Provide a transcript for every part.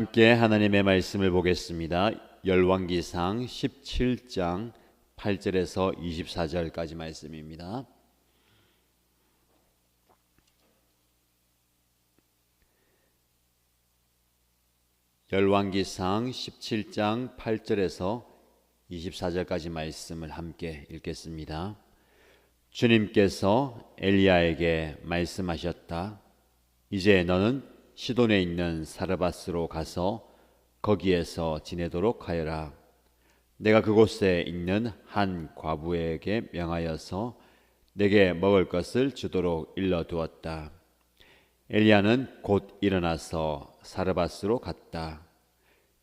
함께 하나님의 말씀을 보겠습니다. 열왕기상 17장 8절에서 24절까지 말씀입니다. 열왕기상 17장 8절에서 24절까지 말씀을 함께 읽겠습니다. 주님께서 엘리야에게 말씀하셨다. 이제 너는 시돈에 있는 사르밧으로 가서 거기에서 지내도록 하여라. 내가 그곳에 있는 한 과부에게 명하여서 내게 먹을 것을 주도록 일러두었다. 엘리야는 곧 일어나서 사르밧으로 갔다.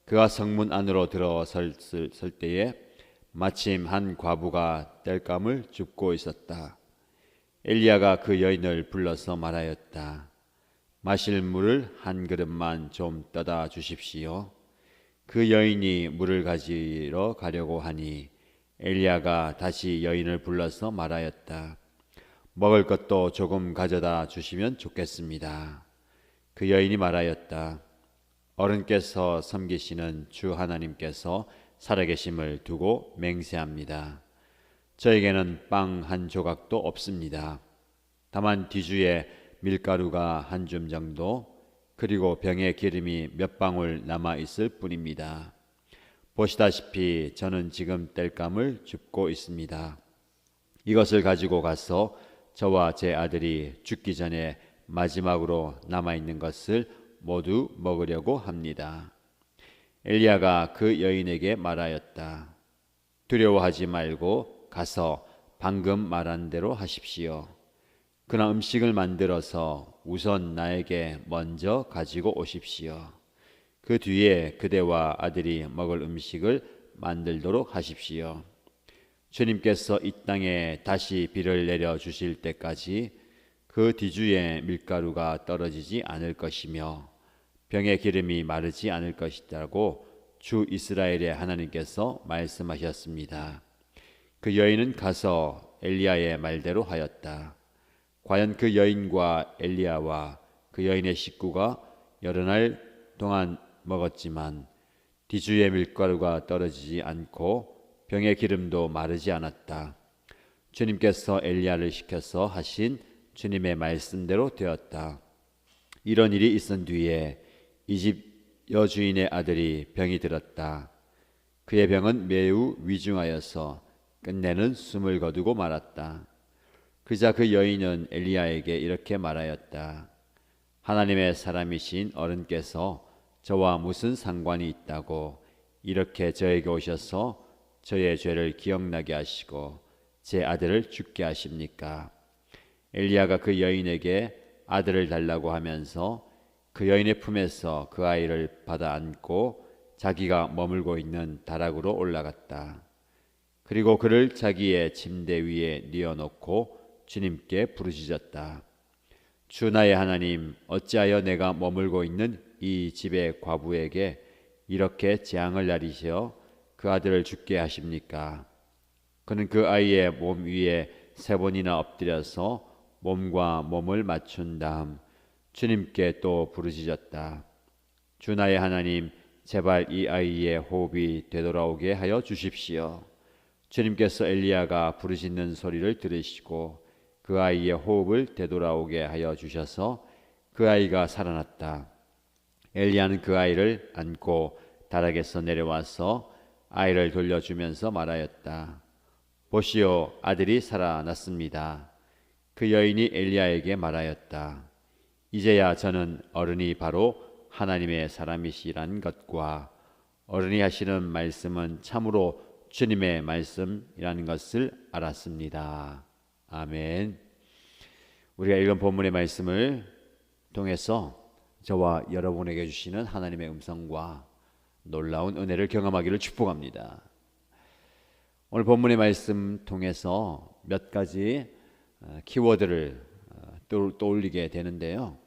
그가 성문 안으로 들어설 때에 마침 한 과부가 땔감을 줍고 있었다. 엘리야가 그 여인을 불러서 말하였다. 마실 물을 한 그릇만 좀 떠다 주십시오. 그 여인이 물을 가지러 가려고 하니 엘리야가 다시 여인을 불러서 말하였다. 먹을 것도 조금 가져다 주시면 좋겠습니다. 그 여인이 말하였다. 어른께서 섬기시는 주 하나님께서 살아계심을 두고 맹세합니다. 저에게는 빵 한 조각도 없습니다. 다만 뒤주에 밀가루가 한 줌 정도, 그리고 병에 기름이 몇 방울 남아 있을 뿐입니다. 보시다시피 저는 지금 땔감을 줍고 있습니다. 이것을 가지고 가서 저와 제 아들이 죽기 전에 마지막으로 남아 있는 것을 모두 먹으려고 합니다. 엘리야가 그 여인에게 말하였다. 두려워하지 말고 가서 방금 말한 대로 하십시오. 그러나 음식을 만들어서 우선 나에게 먼저 가지고 오십시오. 그 뒤에 그대와 아들이 먹을 음식을 만들도록 하십시오. 주님께서 이 땅에 다시 비를 내려 주실 때까지 그 뒤주에 밀가루가 떨어지지 않을 것이며 병의 기름이 마르지 않을 것이라고 주 이스라엘의 하나님께서 말씀하셨습니다. 그 여인은 가서 엘리야의 말대로 하였다. 과연 그 여인과 엘리야와 그 여인의 식구가 여러 날 동안 먹었지만 뒤주의 밀가루가 떨어지지 않고 병의 기름도 마르지 않았다. 주님께서 엘리야를 시켜서 하신 주님의 말씀대로 되었다. 이런 일이 있은 뒤에 이 집 여주인의 아들이 병이 들었다. 그의 병은 매우 위중하여서 끝내는 숨을 거두고 말았다. 그러자 그 여인은 엘리야에게 이렇게 말하였다. 하나님의 사람이신 어른께서 저와 무슨 상관이 있다고 이렇게 저에게 오셔서 저의 죄를 기억나게 하시고 제 아들을 죽게 하십니까? 엘리야가 그 여인에게 아들을 달라고 하면서 그 여인의 품에서 그 아이를 받아 안고 자기가 머물고 있는 다락으로 올라갔다. 그리고 그를 자기의 침대 위에 뉘어놓고 주님께 부르짖었다. 주 나의 하나님, 어찌하여 내가 머물고 있는 이 집의 과부에게 이렇게 재앙을 내리시어 그 아들을 죽게 하십니까? 그는 그 아이의 몸 위에 3번이나 엎드려서 몸과 몸을 맞춘 다음 주님께 또 부르짖었다. 주 나의 하나님, 제발 이 아이의 호흡이 되돌아오게 하여 주십시오. 주님께서 엘리야가 부르짖는 소리를 들으시고 그 아이의 호흡을 되돌아오게 하여 주셔서 그 아이가 살아났다. 엘리야는 그 아이를 안고 다락에서 내려와서 아이를 돌려주면서 말하였다. 보시오, 아들이 살아났습니다. 그 여인이 엘리야에게 말하였다. 이제야 저는 어른이 바로 하나님의 사람이시란 것과 어른이 하시는 말씀은 참으로 주님의 말씀이라는 것을 알았습니다. 아멘. 우리가 읽은 본문의 말씀을 통해서 저와 여러분에게 주시는 하나님의 음성과 놀라운 은혜를 경험하기를 축복합니다. 오늘 본문의 말씀 통해서 몇 가지 키워드를 떠올리게 되는데요.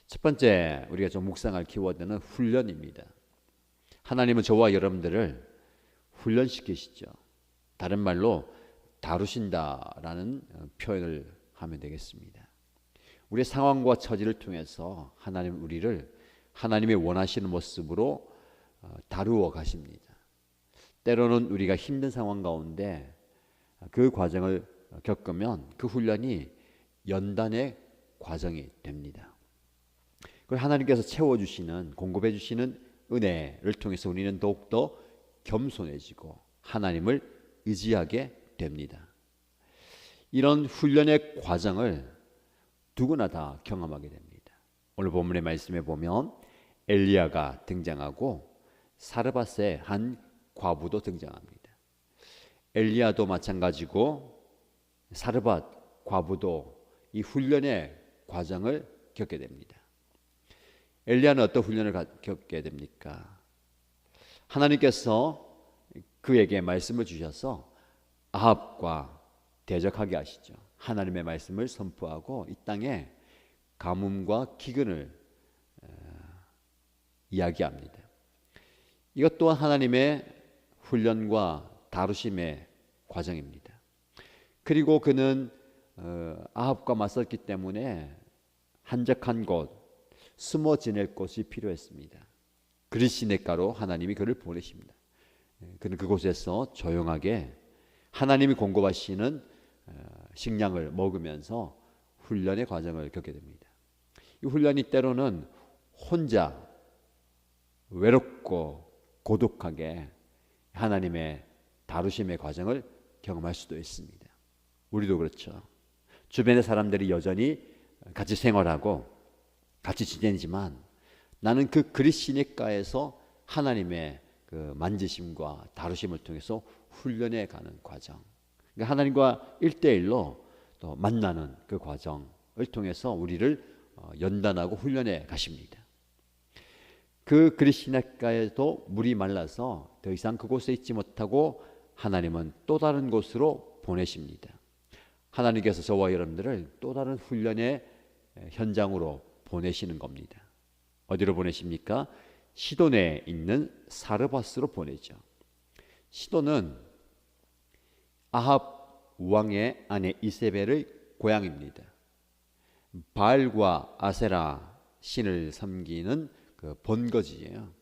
첫 번째 우리가 좀 묵상할 키워드는 훈련입니다. 하나님은 저와 여러분들을 훈련시키시죠. 다른 말로 다루신다라는 표현을 하면 되겠습니다. 우리의 상황과 처지를 통해서 하나님은 우리를 하나님이 원하시는 모습으로 다루어 가십니다. 때로는 우리가 힘든 상황 가운데 그 과정을 겪으면 그 훈련이 연단의 과정이 됩니다. 그리고 하나님께서 채워주시는, 공급해주시는 은혜를 통해서 우리는 더욱더 겸손해지고 하나님을 의지하게 됩니다. 이런 훈련의 과정을 누구나 다 경험하게 됩니다. 오늘 본문의 말씀에 보면 엘리야가 등장하고 사르밧의 한 과부도 등장합니다. 엘리야도 마찬가지고 사르밧 과부도 이 훈련의 과정을 겪게 됩니다. 엘리야는 어떤 훈련을 겪게 됩니까? 하나님께서 그에게 말씀을 주셔서 아합과 대적하게 하시죠. 하나님의 말씀을 선포하고 이 땅에 가뭄과 기근을 이야기합니다. 이것 또한 하나님의 훈련과 다루심의 과정입니다. 그리고 그는 아합과 맞섰기 때문에 한적한 곳, 숨어 지낼 곳이 필요했습니다. 그릿시냇가로 하나님이 그를 보내십니다. 그는 그곳에서 조용하게 하나님이 공급하시는 식량을 먹으면서 훈련의 과정을 겪게 됩니다. 이 훈련이 때로는 혼자 외롭고 고독하게 하나님의 다루심의 과정을 경험할 수도 있습니다. 우리도 그렇죠. 주변의 사람들이 여전히 같이 생활하고 같이 지내지만 나는 그 그릿시냇가에서 하나님의 그 만지심과 다루심을 통해서 훈련해 가는 과정, 그러니까 하나님과 1대1로 또 만나는 그 과정을 통해서 우리를 연단하고 훈련해 가십니다. 그 그릿시냇가에도 물이 말라서 더 이상 그곳에 있지 못하고 하나님은 또 다른 곳으로 보내십니다. 하나님께서 저와 여러분들을 또 다른 훈련의 현장으로 보내시는 겁니다. 어디로 보내십니까? 시돈에 있는 사르밧으로 보내죠. 시돈은 아합 왕의 아내 이세벨의 고향입니다. 바알과 아세라 신을 섬기는 그 본거지예요.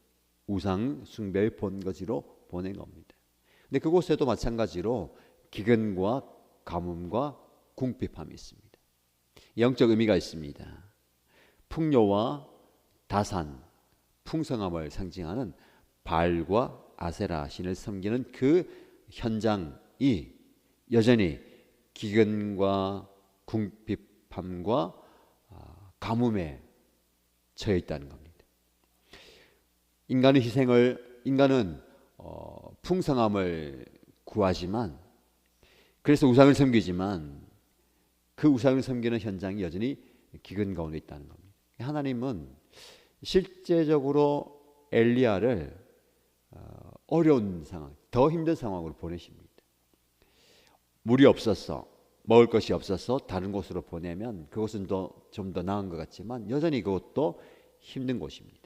우상 숭배의 본거지로 보낸 겁니다. 근데 그곳에도 마찬가지로 기근과 가뭄과 궁핍함이 있습니다. 영적 의미가 있습니다. 풍요와 다산, 풍성함을 상징하는 바알과 아세라 신을 섬기는 그 현장이 여전히 기근과 궁핍함과 가뭄에 처해 있다는 겁니다. 인간은 풍성함을 구하지만, 그래서 우상을 섬기지만 그 우상을 섬기는 현장이 여전히 기근 가운데 있다는 겁니다. 하나님은 실제적으로 엘리야를 어려운 상황, 더 힘든 상황으로 보내십니다. 물이 없어서, 먹을 것이 없어서 다른 곳으로 보내면 그곳은 좀 더 나은 것 같지만 여전히 그것도 힘든 곳입니다.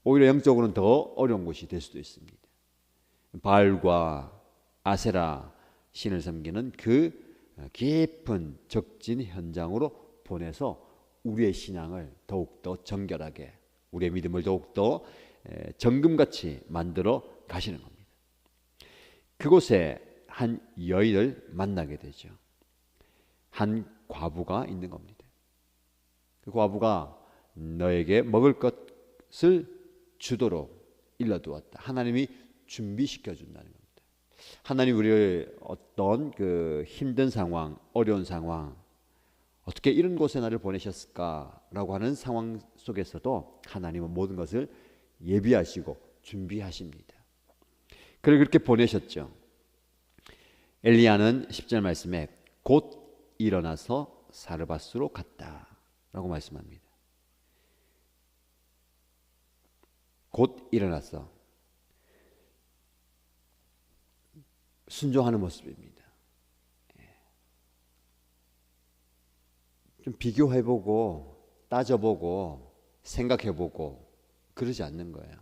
오히려 영적으로는 더 어려운 곳이 될 수도 있습니다. 바알과 아세라 신을 섬기는 그 깊은 적진 현장으로 보내서 우리의 신앙을 더욱더 정결하게, 우리의 믿음을 더욱더 정금같이 만들어 가시는 겁니다. 그곳에 한 여인을 만나게 되죠. 한 과부가 있는 겁니다. 그 과부가 너에게 먹을 것을 주도록 일러두었다. 하나님이 준비시켜 준다는 겁니다. 하나님 우리를 어떤 그 힘든 상황, 어려운 상황, 어떻게 이런 곳에 나를 보내셨을까라고 하는 상황 속에서도 하나님은 모든 것을 예비하시고 준비하십니다. 그를 그렇게 보내셨죠. 엘리야는 10절 말씀에 곧 일어나서 사르밧으로 갔다라고 말씀합니다. 곧 일어나서 순종하는 모습입니다. 좀 비교해보고 따져보고 생각해보고 그러지 않는 거예요.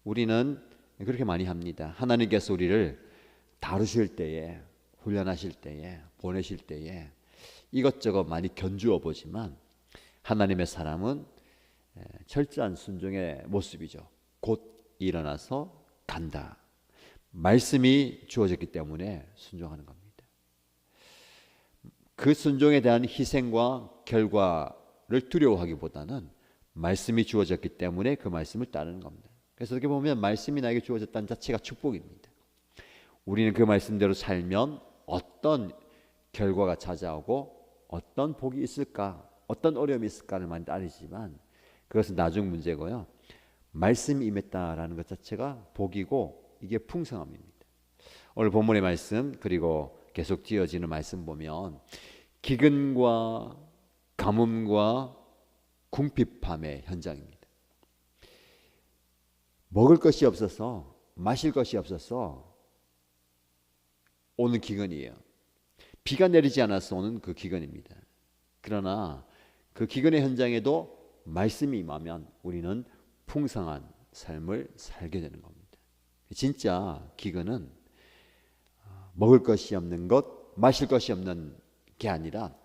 우리는 그렇게 많이 합니다. 하나님께서 우리를 다루실 때에, 훈련하실 때에, 보내실 때에 이것저것 많이 견주어 보지만 하나님의 사람은 철저한 순종의 모습이죠. 곧 일어나서 간다. 말씀이 주어졌기 때문에 순종하는 겁니다. 그 순종에 대한 희생과 결과를 두려워하기보다는 말씀이 주어졌기 때문에 그 말씀을 따르는 겁니다. 그래서 이렇게 보면 말씀이 나에게 주어졌다는 자체가 축복입니다. 우리는 그 말씀대로 살면 어떤 결과가 찾아오고 어떤 복이 있을까, 어떤 어려움이 있을까를 많이 따르지만 그것은 나중 문제고요. 말씀이 임했다라는 것 자체가 복이고 이게 풍성함입니다. 오늘 본문의 말씀 그리고 계속 지어지는 말씀 보면 기근과 가뭄과 궁핍함의 현장입니다. 먹을 것이 없어서 마실 것이 없어서 오는 기근이에요. 비가 내리지 않아서 오는 그 기근입니다. 그러나 그 기근의 현장에도 말씀이 임하면 우리는 풍성한 삶을 살게 되는 겁니다. 진짜 기근은 먹을 것이 없는 것, 마실 것이 없는 게 아니라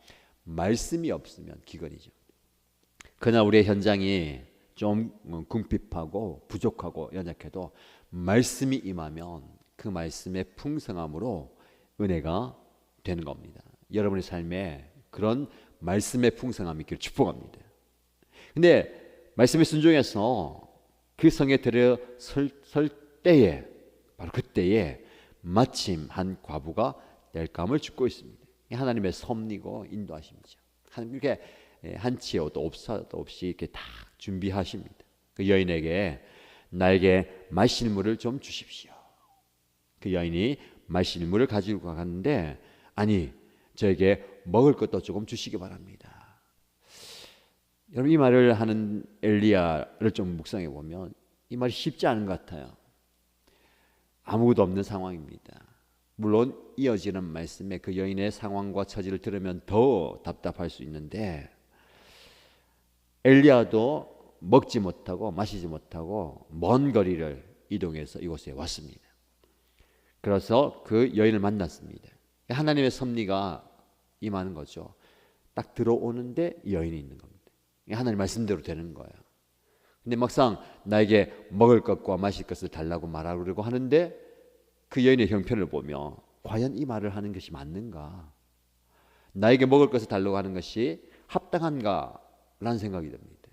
말씀이 없으면 기근이죠. 그러나 우리의 현장이 좀 궁핍하고 부족하고 연약해도 말씀이 임하면 그 말씀의 풍성함으로 은혜가 되는 겁니다. 여러분의 삶에 그런 말씀의 풍성함이 있기를 축복합니다. 근데 말씀에 순종해서 그 성에 들어설 때에 바로 그때에 마침 한 과부가 땔감을 줍고 있습니다. 하나님의 섭리고 인도하심이죠. 이렇게 한치여도 옵사도 없이 이렇게 다 준비하십니다. 그 여인에게 나에게 마실 물을 좀 주십시오. 그 여인이 마실 물을 가지고 가는데 아니 저에게 먹을 것도 조금 주시기 바랍니다. 여러분 이 말을 하는 엘리야를 좀 묵상해 보면 이 말이 쉽지 않은 것 같아요. 아무것도 없는 상황입니다. 물론 이어지는 말씀에 그 여인의 상황과 처지를 들으면 더 답답할 수 있는데 엘리야도 먹지 못하고 마시지 못하고 먼 거리를 이동해서 이곳에 왔습니다. 그래서 그 여인을 만났습니다. 하나님의 섭리가 임하는 거죠. 딱 들어오는데 여인이 있는 겁니다. 하나님 말씀대로 되는 거예요. 근데 막상 나에게 먹을 것과 마실 것을 달라고 말하려고 하는데 그 여인의 형편을 보며 과연 이 말을 하는 것이 맞는가? 나에게 먹을 것을 달라고 하는 것이 합당한가? 라는 생각이 듭니다.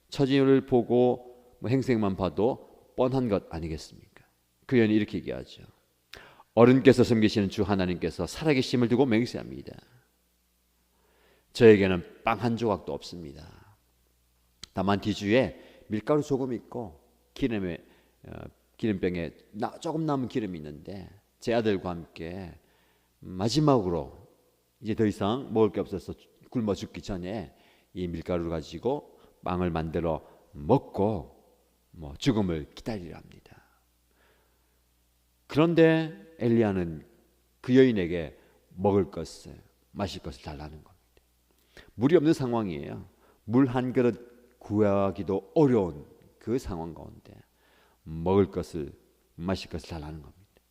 처지를 보고 행색만 봐도 뻔한 것 아니겠습니까? 그 여인이 이렇게 얘기하죠. 어른께서 섬기시는 주 하나님께서 살아계심을 두고 맹세합니다. 저에게는 빵 한 조각도 없습니다. 다만 뒤주에 밀가루 조금 있고 기름병에 조금 남은 기름이 있는데 제 아들과 함께 마지막으로 이제 더 이상 먹을 게 없어서 굶어 죽기 전에 이 밀가루를 가지고 빵을 만들어 먹고 죽음을 기다리려 합니다. 그런데 엘리야는 그 여인에게 먹을 것을 마실 것을 달라는 겁니다. 물이 없는 상황이에요. 물 한 그릇 구하기도 어려운 그 상황 가운데 먹을 것을 마실 것을 달라는 겁니다.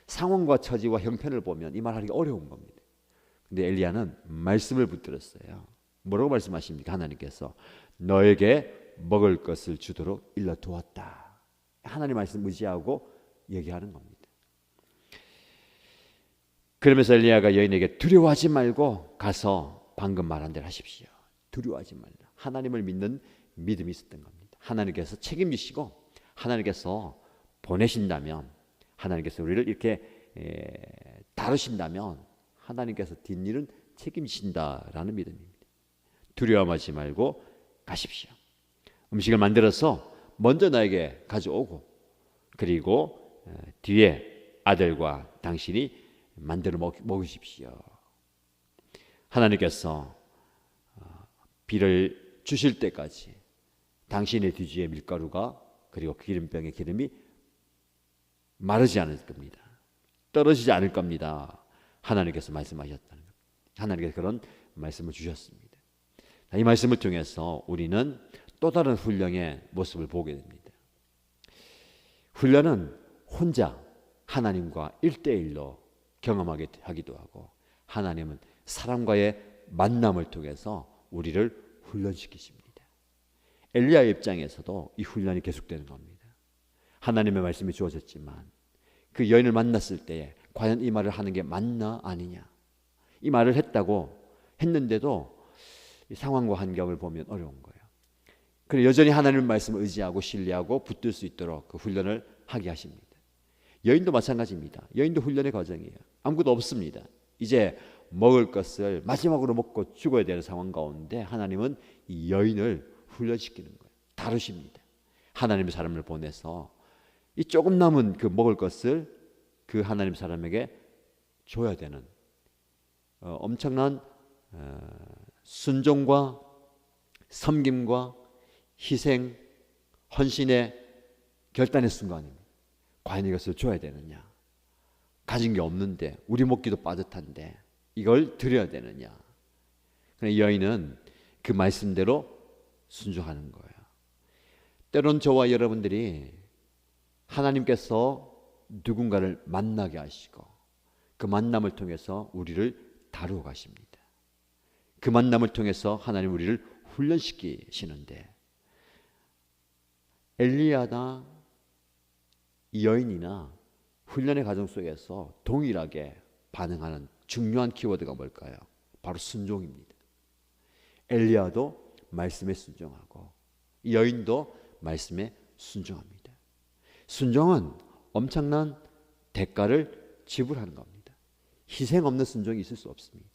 상황과 처지와 형편을 보면 이 말하기 어려운 겁니다. 근데 엘리야는 말씀을 붙들었어요. 뭐라고 말씀하십니까? 하나님께서 너에게 먹을 것을 주도록 일러 두었다. 하나님 말씀 의지하고 얘기하는 겁니다. 그러면서 엘리야가 여인에게 두려워하지 말고 가서 방금 말한 대로 하십시오. 두려워하지 말라. 하나님을 믿는 믿음이 있었던 겁니다. 하나님께서 책임지시고 하나님께서 보내신다면 하나님께서 우리를 이렇게 다루신다면 하나님께서 뒷일은 책임지신다라는 믿음입니다. 두려워하지 말고 가십시오. 음식을 만들어서 먼저 나에게 가져오고 그리고 뒤에 아들과 당신이 만들어 먹으십시오. 하나님께서 비를 주실 때까지 당신의 뒤주의 밀가루가 그리고 기름병의 기름이 마르지 않을 겁니다. 떨어지지 않을 겁니다. 하나님께서 말씀하셨다는 겁니다. 하나님께서 그런 말씀을 주셨습니다. 이 말씀을 통해서 우리는 또 다른 훈련의 모습을 보게 됩니다. 훈련은 혼자 하나님과 1대1로 경험하게 하기도 하고 하나님은 사람과의 만남을 통해서 우리를 훈련시키십니다. 엘리야의 입장에서도 이 훈련이 계속되는 겁니다. 하나님의 말씀이 주어졌지만 그 여인을 만났을 때에 과연 이 말을 하는 게 맞나 아니냐, 이 말을 했는데도 이 상황과 환경을 보면 어려운 거예요. 그래 여전히 하나님의 말씀을 의지하고 신뢰하고 붙들 수 있도록 그 훈련을 하게 하십니다. 여인도 마찬가지입니다. 여인도 훈련의 과정이에요. 아무것도 없습니다. 이제 먹을 것을 마지막으로 먹고 죽어야 되는 상황 가운데 하나님은 이 여인을 훈련시키는 거예요. 다루십니다. 하나님의 사람을 보내서 이 조금 남은 그 먹을 것을 그 하나님 사람에게 줘야 되는 엄청난 순종과 섬김과 희생, 헌신의 결단의 순간입니다. 과연 이것을 줘야 되느냐? 가진 게 없는데 우리 먹기도 빠듯한데 이걸 드려야 되느냐? 그러나 여인은 그 말씀대로 순종하는 거예요. 때론 저와 여러분들이 하나님께서 누군가를 만나게 하시고 그 만남을 통해서 우리를 다루어 가십니다. 그 만남을 통해서 하나님 우리를 훈련시키시는데 엘리야나 이 여인이나 훈련의 과정 속에서 동일하게 반응하는 중요한 키워드가 뭘까요? 바로 순종입니다. 엘리야도 말씀에 순종하고 이 여인도 말씀에 순종합니다. 순종은 엄청난 대가를 지불하는 겁니다. 희생 없는 순종이 있을 수 없습니다.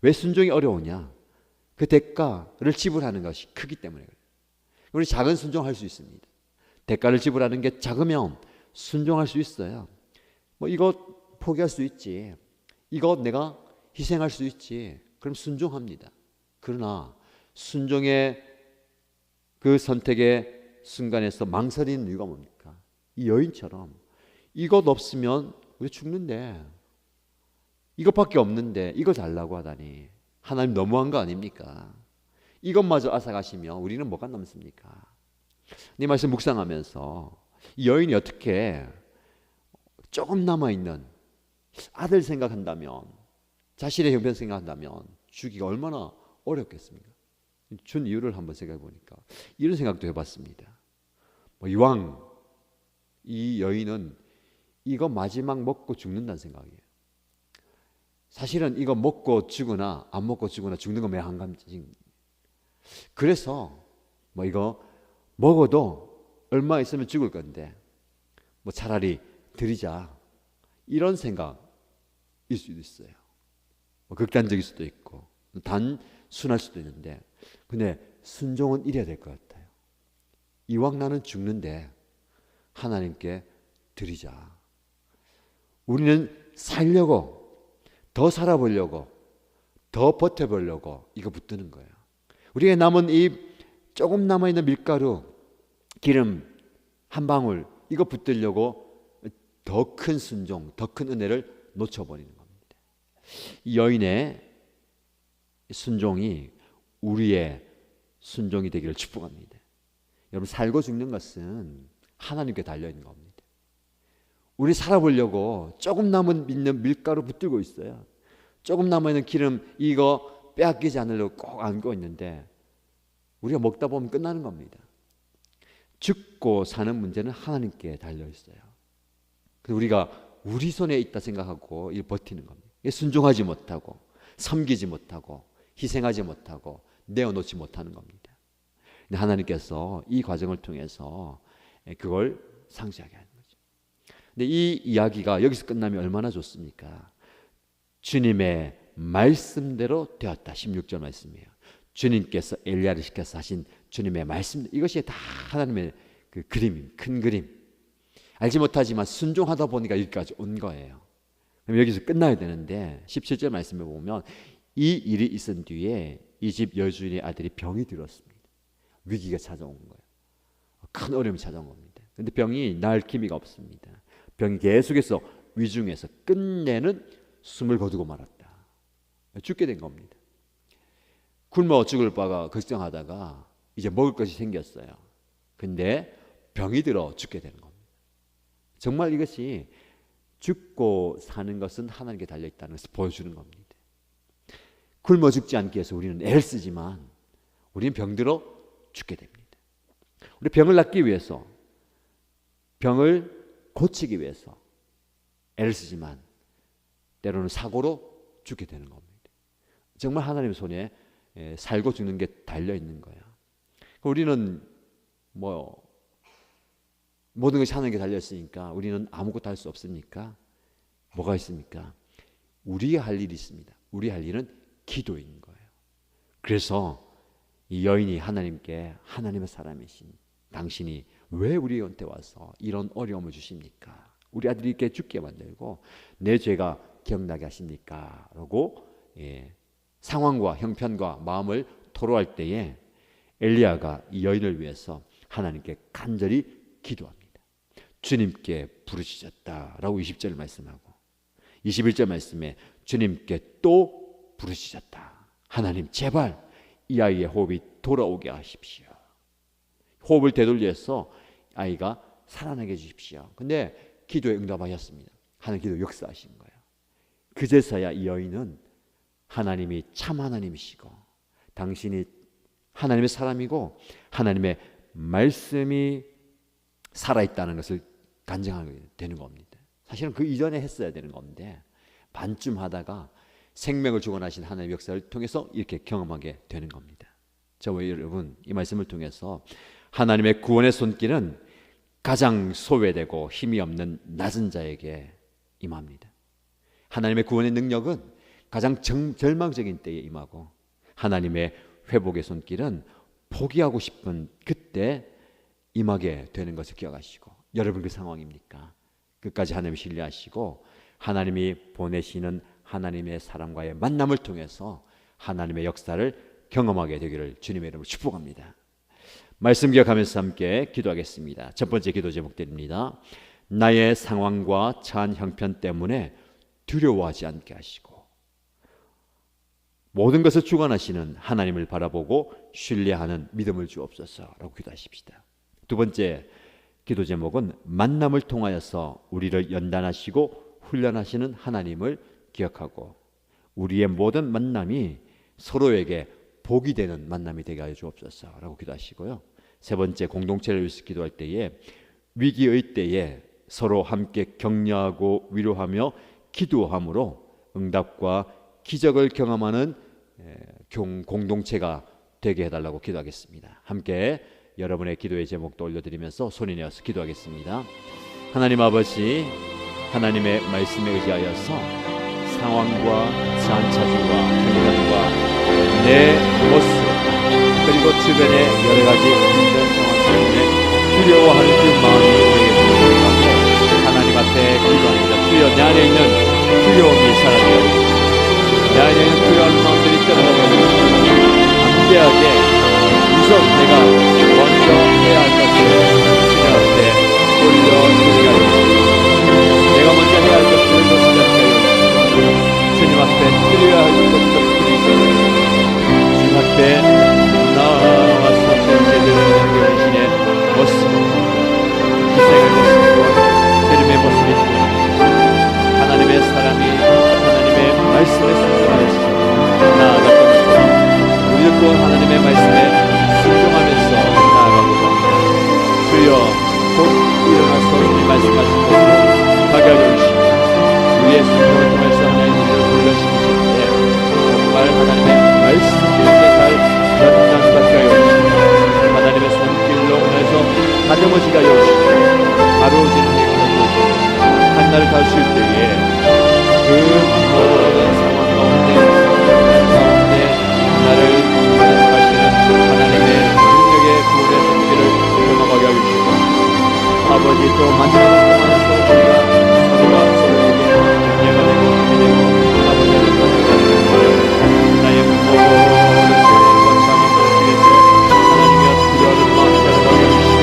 왜 순종이 어려우냐? 그 대가를 지불하는 것이 크기 때문에 그래요. 우리 작은 순종할 수 있습니다. 대가를 지불하는 게 작으면 순종할 수 있어요. 뭐 이거 포기할 수 있지. 이거 내가 희생할 수 있지. 그럼 순종합니다. 그러나 순종의 그 선택의 순간에서 망설이는 이유가 뭡니까? 이 여인처럼 이것 없으면 우리 죽는데 이것밖에 없는데 이거 달라고 하다니 하나님 너무한 거 아닙니까? 이것마저 앗아가시면 우리는 뭐가 남습니까? 이 말씀 묵상하면서 이 여인이 어떻게 조금 남아있는 아들 생각한다면, 자신의 형편 생각한다면 주기가 얼마나 어렵겠습니까? 준 이유를 한번 생각해 보니까 이런 생각도 해봤습니다. 이왕 이 여인은 이거 마지막 먹고 죽는다는 생각이에요. 사실은 이거 먹고 죽으나 안 먹고 죽으나 죽는 거 매한 감정. 그래서 이거 먹어도 얼마 있으면 죽을 건데 차라리 드리자, 이런 생각일 수도 있어요. 극단적일 수도 있고 단순할 수도 있는데, 근데 순종은 이래야 될 것 같아요. 이왕 나는 죽는데 하나님께 드리자. 우리는 살려고, 더 살아보려고, 더 버텨보려고 이거 붙드는 거예요. 우리가 남은 이 조금 남아있는 밀가루, 기름 한 방울, 이거 붙들려고 더 큰 순종, 더 큰 은혜를 놓쳐버리는 겁니다. 이 여인의 순종이 우리의 순종이 되기를 축복합니다. 여러분, 살고 죽는 것은 하나님께 달려있는 겁니다. 우리 살아보려고 조금 남은 있는 밀가루 붙들고 있어요. 조금 남아있는 기름 이거 빼앗기지 않으려고 꼭 안고 있는데 우리가 먹다 보면 끝나는 겁니다. 죽고 사는 문제는 하나님께 달려있어요. 우리가 우리 손에 있다 생각하고 이 버티는 겁니다. 순종하지 못하고 섬기지 못하고 희생하지 못하고 내어놓지 못하는 겁니다. 근데 하나님께서 이 과정을 통해서 그걸 상쇄하게 하는 거죠. 근데 이 이야기가 여기서 끝나면 얼마나 좋습니까? 주님의 말씀대로 되었다. 16절 말씀이에요. 주님께서 엘리야를 시켜서 하신 주님의 말씀, 이것이 다 하나님의 그 그림입니다. 큰 그림. 알지 못하지만 순종하다 보니까 여기까지 온 거예요. 그럼 여기서 끝나야 되는데 17절 말씀에 보면 이 일이 있은 뒤에 이 집 여주인의 아들이 병이 들었습니다. 위기가 찾아온 거예요. 큰 어려움이 찾아온 겁니다. 그런데 병이 나을 기미가 없습니다. 병이 계속해서 위중해서 끝내는 숨을 거두고 말았다. 죽게 된 겁니다. 굶어 죽을 바가 걱정하다가 이제 먹을 것이 생겼어요. 근데 병이 들어 죽게 되는 겁니다. 정말 이것이 죽고 사는 것은 하나님께 달려있다는 것을 보여주는 겁니다. 굶어 죽지 않기 위해서 우리는 애를 쓰지만 우리는 병들어 죽게 됩니다. 우리 병을 낫기 위해서, 병을 고치기 위해서 애를 쓰지만 때로는 사고로 죽게 되는 겁니다. 정말 하나님의 손에 살고 죽는 게 달려 있는 거예요. 우리는 모든 것이 하나님께 달려 있으니까 우리는 아무것도 할 수 없습니까? 뭐가 있습니까? 우리가 할 일이 있습니다. 우리 할 일은 기도인 거예요. 그래서 이 여인이 하나님께, 하나님의 사람이신 당신이 왜 우리한테 와서 이런 어려움을 주십니까? 우리 아들이 이렇게 죽게 만들고 내 죄가 기억나게 하십니까? 라고 상황과 형편과 마음을 토로할 때에 엘리야가 이 여인을 위해서 하나님께 간절히 기도합니다. 주님께 부르짖었다라고 20절 말씀하고 21절 말씀에 주님께 또 부르짖었다. 하나님 제발 이 아이의 호흡이 돌아오게 하십시오. 호흡을 되돌려서 아이가 살아나게 해주십시오. 근데 기도에 응답하셨습니다. 하나님 기도 역사하신 거예요. 그제서야 이 여인은 하나님이 참 하나님이시고 당신이 하나님의 사람이고 하나님의 말씀이 살아있다는 것을 간증하게 되는 겁니다. 사실은 그 이전에 했어야 되는 건데 반쯤 하다가 생명을 주관하신 하나님의 역사를 통해서 이렇게 경험하게 되는 겁니다. 저와 여러분, 이 말씀을 통해서 하나님의 구원의 손길은 가장 소외되고 힘이 없는 낮은 자에게 임합니다. 하나님의 구원의 능력은 가장 절망적인 때에 임하고 하나님의 회복의 손길은 포기하고 싶은 그때 임하게 되는 것을 기억하시고, 여러분 그 상황입니까? 끝까지 하나님을 신뢰하시고 하나님이 보내시는 하나님의 사람과의 만남을 통해서 하나님의 역사를 경험하게 되기를 주님의 이름으로 축복합니다. 말씀 기억하면서 함께 기도하겠습니다. 첫 번째 기도 제목드립니다. 나의 상황과 처한 형편 때문에 두려워하지 않게 하시고 모든 것을 주관하시는 하나님을 바라보고 신뢰하는 믿음을 주옵소서라고 기도하십시다. 두 번째 기도 제목은 만남을 통하여서 우리를 연단하시고 훈련하시는 하나님을 기억하고 우리의 모든 만남이 서로에게 복이 되는 만남이 되게 하여 주옵소서라고 기도하시고요. 세 번째 공동체를 위해서 기도할 때에 위기의 때에 서로 함께 격려하고 위로하며 기도함으로 응답과 기적을 경험하는 공동체가 되게 해달라고 기도하겠습니다. 함께 여러분의 기도의 제목도 올려드리면서 손이 내어서 기도하겠습니다. 하나님 아버지, 하나님의 말씀에 의지하여서 상황과 처한 처지와 형편과 내 모습 그리고 주변의 여러 가지 힘든 상황 때문에 두려워하는 그 마음이 우리에게 들어오고 하나님 앞에 기도합니다. 주여, 내 안에 있는 두려움이 사라지게 하시고 내 안에 있는 두려워하는 마음들이 떠나가게 하시고 담대하게 우선 내가 먼저 해야 할 것을 주님 앞에 올려드리게 하시고 내가 먼저 해야 할 것들을 먼저 하게 하시고 주님 앞에 드려야 할 것들을 드리고 주님 앞에 나와서 제대로 당신의 모습, 희생의 모습과 믿음의 모습이 드러납니다. 하나님의 사람이 하나님의 말씀에 순종하여서 나아갔던 것처럼 우리도 또한 하나님의 말씀에 순종하면서 나아가고자 합니다. 주여, 곧 일어나서 주님 말씀하신 것으로 가게 하여 주시고 우리의 순종을 통해서 하나님의 일을 돌려시키실 때 정말 하나님의 말씀을 잘 연단받게 하여 주시고 하나님의 손길로 오늘서 다듬어지게 하여 주시고 가로지는 행위가 하여 주시고 한날을 다스릴 때에 그 모든 상황 가운데 나를 인도하시는 하나님의 능력의 구원의 손길을 경험하게 하여 주시고 아버지 또 만나는 동안에서 우리가 서로가 서로에게 은혜가 되고 힘이 되고 아버지를 도와주시고 나의 모든 생각과 장애들 위해서 하나님의 두려워하는 마음을 가져가게 해주시고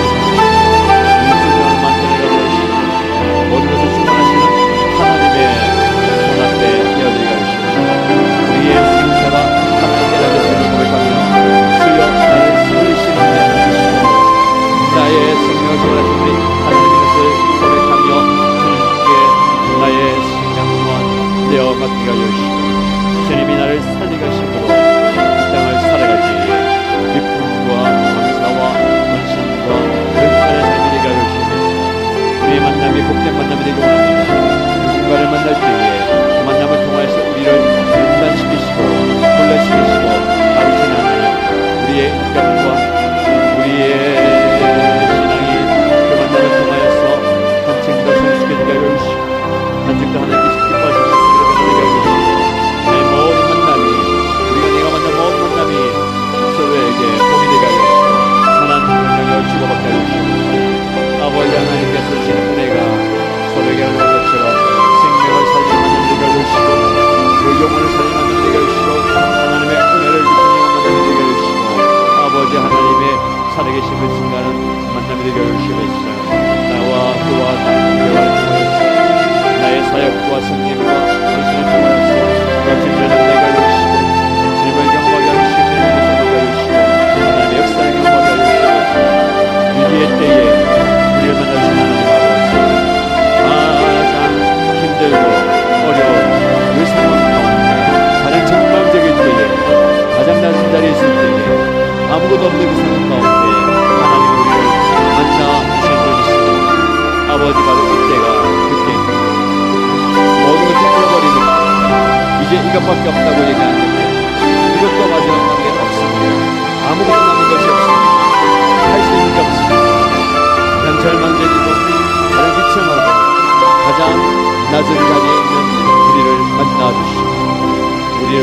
무슨 마음을 가져가게 해주시고 모든 것을 주관하시는 하나님의 손 앞에 되어지게 해주시고 우리의 생사가 하나님께 달렸음을 고백하며 주여 나를 세우시는 데 해주시고 나의 생명을 주관하신 우리 하나님의 것을 고백하며 주님께 나의 생명만 내어 맡기게 하여 주시고 주님이 나를 살리게 하심으로 이 땅을 살아가기에 기쁨과 감사와 헌신과 우리의 만남이 복된 만남이 되기 원합니다. 누군가를 만날 때에 그 만남을 통하여서 우리를 분단시키시고 혼란시키시고 가르치는 하나님, 우리의 인격과 우리의 신앙이 그 만남을 통하여서 한층 더 성숙해지게 하여 주시고 한층 더 하나님께서 기뻐하시는 것으로 변하게 하여 주시고 내 모든 만남이 내가 만난 모든 만남이 서로에게 복이 되게 하여 주시고 선한 영향을 주고받게 하여 주시고 아버지 하나님께서 주시는 은혜가 서로에게 하는 것처럼 생명을 살리는 만남이 되게 하여 주시고 그 영혼을 살리는 만남이 되게 하여 주시고 하나님의 은혜를 주시는 만남이 되게 하여 주시고 아버지 하나님의 살아계심을 증가하는 만남이 되게 하여 주시옵소서. 나와 그와 다른 교회를 통하여서 나의 사역과 성님과 당신을 통하여서 멋진 변화를 되게 하여 주시고 주님을 경험하게 하여 주시고 주님을 생각하게 하여 주시고 하나님의 역사를 경험하게 하여 주시고 위기의 때에 우리를 만나주신 하나님 아버지, 가장 힘들고 어려운 그 상황 가운데 가장 절망적일 때에 가장 낮은 자리에 있을 때에 아무것도 없는 그 상황 가운데 하나님 우리를 만나주신 분이시고 아버지, 바로 그때가 그때입니다. 모든 것을 잃어버리는 때 이제 이것밖에 없다고 얘기하는데 이것도 마지막에 없습니다. 아무것도 남은 것이 없습니다. 할 수 있는 게 없습니다. 가장 절망적이고 가장 비참하고 가장 낮은 자리에 있는 우리를 만나주시고 우리를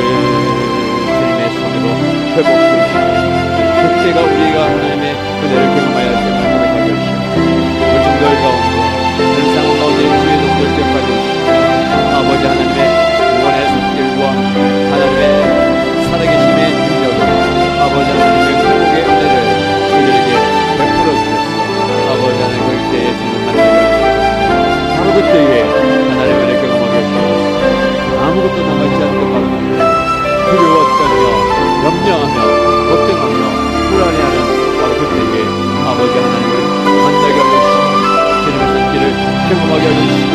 주님의 손으로 회복해주시고 그때가 우리가 하나님의 은혜를 경험하여 할 때만 고백하게 해주시고 요즘들 가운데 그런 상황 가운데 주의 동들 기억하게 해주시고 아버지 하나님의 구원의 손길과 하나님의 살아계심의 능력으로 아버지 하나님의 회복의 은혜를 우리에게 베풀어 주셨어. 아버지 하나님 그때에 주님 만나게 하시고 바로 그때에 하나님의 은혜를 경험하게 하시고 아무것도 남아있지 않은 것 같고 두려웠다며 염려하며 걱정하며 불안해하는 바로 그때에 아버지 하나님을 만나게 하여 주시고 주님의 손길을 경험하게 하여 주시고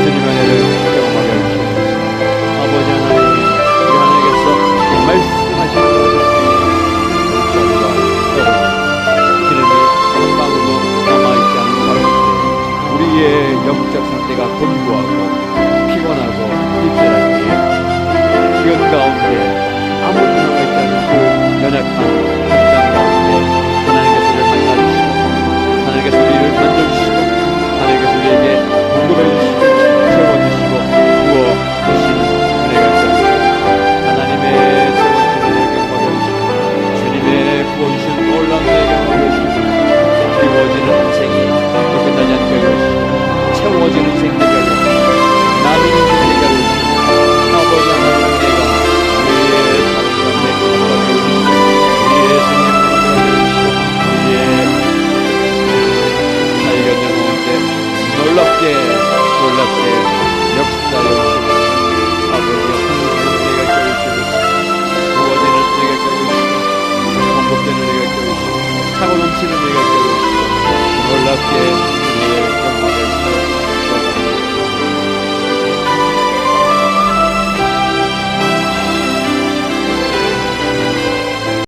주님의 은혜를 경험하게 하여 주시고 아버지 하나님 우리 하나님께서 말씀하시는 것을 저희가 기름이 한 방울도 남아있지 않은 바로 그때 우리의 영적 상태가 곤고하고 피곤하고 힘들할 때에 기운 가운데 아무것도 남아있지 않은 그 연약한 현장 가운데 하나님께서 우리를 만나주시고 하나님께서 우리를 만져주시고 하나님께서 우리에게 공급해주시고 채워주시고 부어주시는 은혜가 있습니다. 하나님의 채워주시는 은혜를 경험해주시고 주님의 부어주시는 놀라운 은혜를 경험해주시고 비워지는 인생이 끝나지 않게 해주시고 채워지는 인생 되게 해주시고 나누는 인생 되게 해주시고 아버지 하나님의 은혜가 우리의 삶 가운데 경험하게 해주시고 우리의 생명을 경험하게 해주시고 우리의 사역의 가운데 놀랍게 역사하여 주시고 아버지의 풍성한 은혜가 있게 해주시고 부어지는 은혜가 있게 해주시고 공급되는 은혜가 있게 해주시고 차고 넘치는 은혜가 있게 해주시고 놀랍게